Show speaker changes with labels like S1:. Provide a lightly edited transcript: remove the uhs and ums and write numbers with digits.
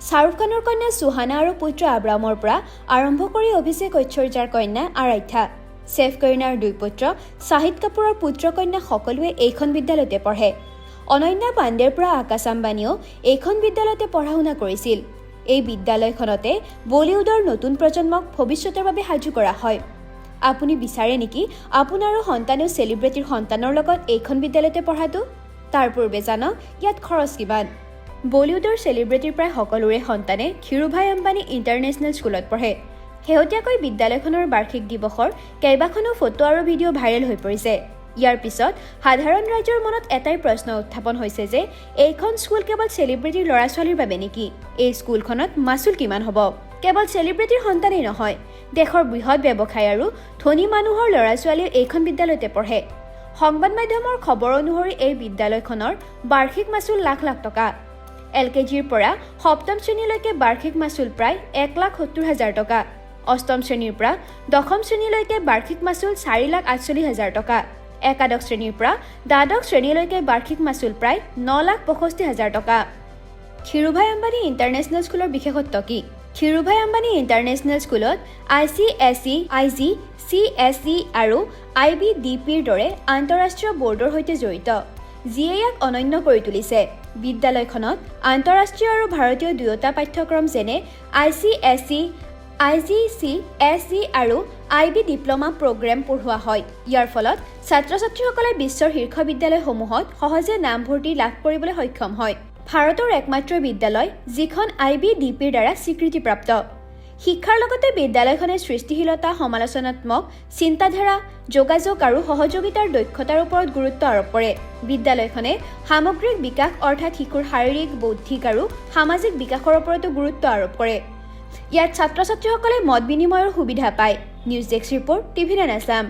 S1: শাহৰুখ খানৰ কন্যা সুহানা আৰু পুত্ৰ আব্ৰামৰ পৰা আৰম্ভ কৰি অভিষেক ঐশ্বৰ্যাৰ কন্যা আৰাধ্যা, চেফ কৰিনাৰ 2 পুত্ৰ শাহিদ কাপুৰৰ পুত্ৰ কন্যা সকলোৱে এইখন বিদ্যালয়তে পঢ়ে। অনন্যা পাণ্ডেৰ পৰা আকাশ আম্বানীয়েও এইখন বিদ্যালয়তে পঢ়া শুনা কৰিছিল। এই বিদ্যালয়খনতে বলিউডৰ নতুন প্ৰজন্মক ভৱিষ্যতৰ বাবে সাজু কৰা হয়। আপুনি বিচাৰে নেকি আপোনাৰো সন্তানেও চেলিব্ৰিটিৰ সন্তানৰ লগত এইখন বিদ্যালয়তে পঢ়াটো? তাৰ পূৰ্বে জানক ইয়াত খৰচ কিমান। বলিউডৰ চেলিব্ৰিটিৰ প্ৰায় সকলোৰে সন্তানে ধীৰুভাই আম্বানী ইণ্টাৰনেশ্যনেল স্কুলত পঢ়ে। শেহতীয়াকৈ বিদ্যালয়খনৰ বাৰ্ষিক দিৱসৰ কেইবাখনো ফটো আৰু ভিডিঅ' ভাইৰেল হৈ পৰিছে। ইয়াৰ পিছত সাধাৰণ ৰাইজৰ মনত এটাই প্ৰশ্ন উত্থাপন হৈছে যে এইখন স্কুল কেৱল চেলিব্ৰিটিৰ ল'ৰা-ছোৱালীৰ বাবে নেকি? এই স্কুলখনত মাচুল কিমান হ'ব? কেৱল চেলিব্ৰিটিৰ সন্তানেই নহয়, দেশৰ বৃহৎ ব্যৱসায় আৰু ধনী মানুহৰ ল'ৰা-ছোৱালীয়ে এইখন বিদ্যালয়তে পঢ়ে। সংবাদ মাধ্যমৰ খবৰ অনুসৰি এই বিদ্যালয়খনৰ বাৰ্ষিক মাচুল লাখ লাখ টকা। LKGৰ পৰা 7ম শ্ৰেণীলৈকে বাৰ্ষিক মাচুল প্ৰায় 1,70,000 টকা। 8ম শ্ৰেণীৰ পৰা 10ম শ্ৰেণীলৈকে বাৰ্ষিক মাচুল 4,48,000 টকা। একাদশ শ্ৰেণীৰ পৰা দ্বাদশ শ্ৰেণীলৈকে বাৰ্ষিক মাচুল প্ৰায় 9,65,000 টকা। ধীৰুভাই আম্বানী ইণ্টাৰনেশ্যনেল স্কুলৰ বিশেষত্ব কি? ধীৰুভাই আম্বানী ইণ্টাৰনেশ্যনেল স্কুলত ICSE, IGCSE আৰু IBDPৰ দৰে আন্তঃৰাষ্ট্ৰীয় বৰ্ডৰ সৈতে জড়িত, যিয়ে ইয়াক অনন্য কৰি তুলিছে। বিদ্যালয়খনত আন্তঃৰাষ্ট্ৰীয় আৰু ভাৰতীয় দুয়োটা পাঠ্যক্ৰম যেনে ICSE, IGCSE আৰু IB ডিপ্ল'মা প্ৰগ্ৰেম পঢ়োৱা হয়। ইয়াৰ ফলত ছাত্ৰ-ছাত্ৰীসকলে বিশ্বৰ শীৰ্ষ বিদ্যালয়সমূহত সহজে নামভৰ্তি লাভ কৰিবলৈ সক্ষম হয়। ভাৰতৰ একমাত্ৰ বিদ্যালয় যিখন IBDPৰ দ্বাৰা স্বীকৃতিপ্ৰাপ্ত। শিক্ষাৰ লগতে বিদ্যালয়খনে সৃষ্টিশীলতা, সমালোচনাত্মক চিন্তাধাৰা, যোগাযোগ আৰু সহযোগিতাৰ দক্ষতাৰ ওপৰত গুৰুত্ব আৰোপ কৰে। বিদ্যালয়খনে সামগ্ৰিক বিকাশ অৰ্থাৎ শিশুৰ শাৰীৰিক, বৌদ্ধিক আৰু সামাজিক বিকাশৰ ওপৰতো গুৰুত্ব আৰোপ কৰে। ইয়াত ছাত্ৰ-ছাত্ৰীসকলে মত বিনিময়ৰ সুবিধা পায়। News desk report, TV9 Assam.